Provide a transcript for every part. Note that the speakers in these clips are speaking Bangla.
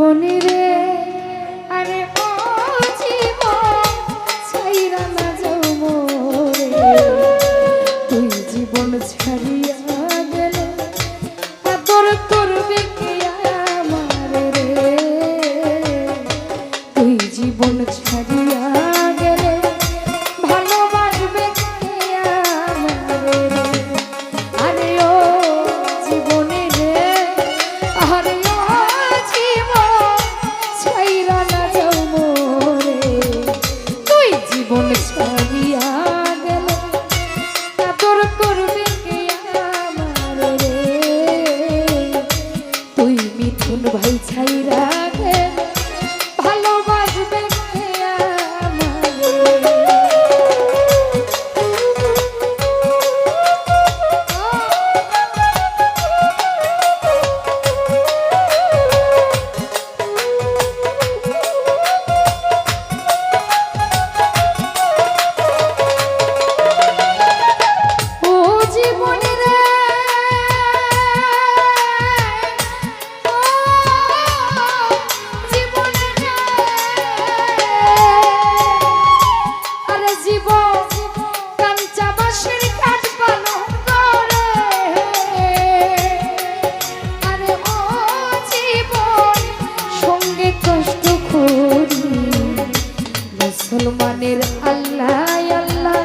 জীবনে রে আরে ও জীবন ছাইরা না যাও মোরে তুই জীবন ছাড়িয়া গেলে আদর করবে কে আমারে রে তুই জীবন ছাড়িয়া গেলে ভালোবাসবে কে আমারে রে আরে ও জীবনে রে আরে জীবন ছাড়িয়া গেলে আদর করবে কে আমারে রে তুই মিথুন ভাই ছাইরা গেলে ভালোবাসবে কে আমারে মুসলমানের আল্লাহ আল্লাহ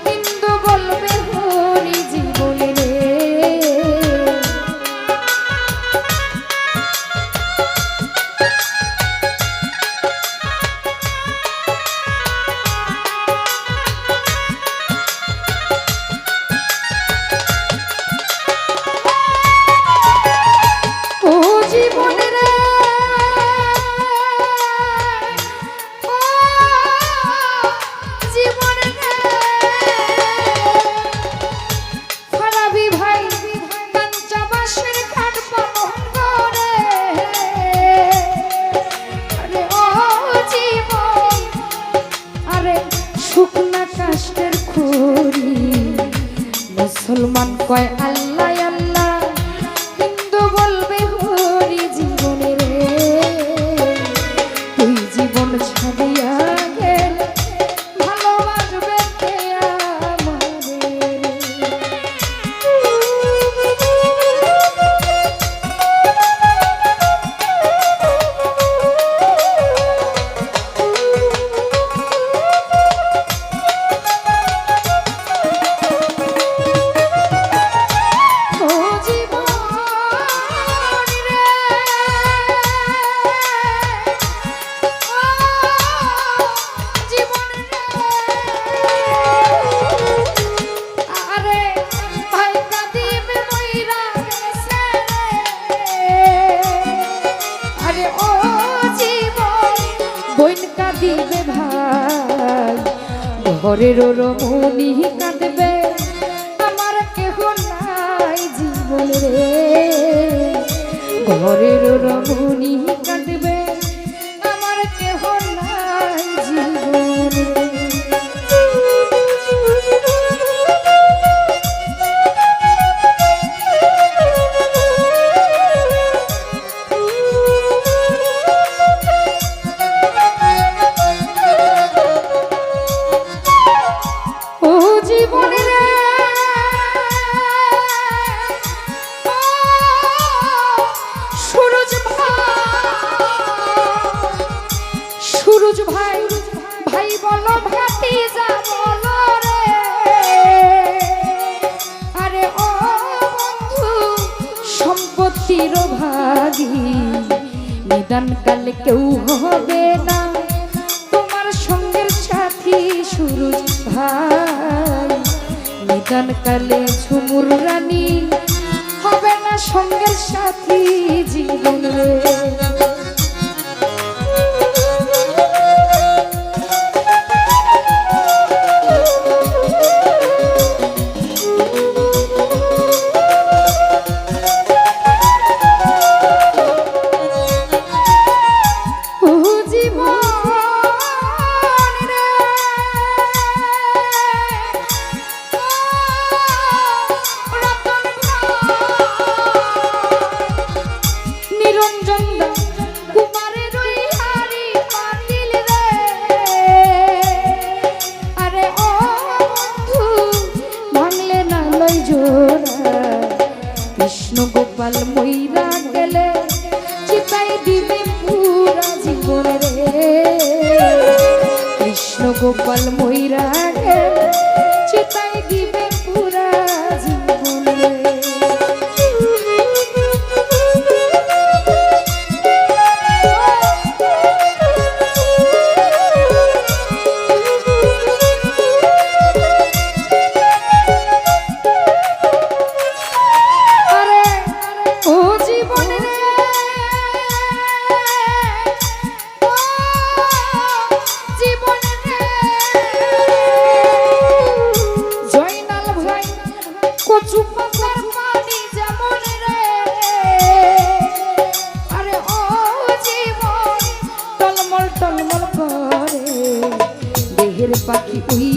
হিন্দু বলবে হরি জীবনে রে ও জীবনে রে মুসলমান কয় আল্লাহ আল্লাহ হিন্দু বলবে হরি জীবনে রে তুই জীবন ছাড়িয়া গেলে ভালোবাসবে কে আমারে দিবে ভাই ঘরের রমণী কাঁদবে আমার কেহ নাই জীবন রে ঘরের রমণী কাঁদবে আমার কেহ নাই জীবন ভাই ভাই বলো ভাতিজা বলো রে আরে ও বন্ধু সম্পত্তির ভাগী নিদান কালে কেউ হবে না তোমার সঙ্গের সাথী সুরজ ভাই নিদান কালে ঝুমুর রানী হবে না সঙ্গের সাথী জীবন রে নিরঞ্জন পাখি উই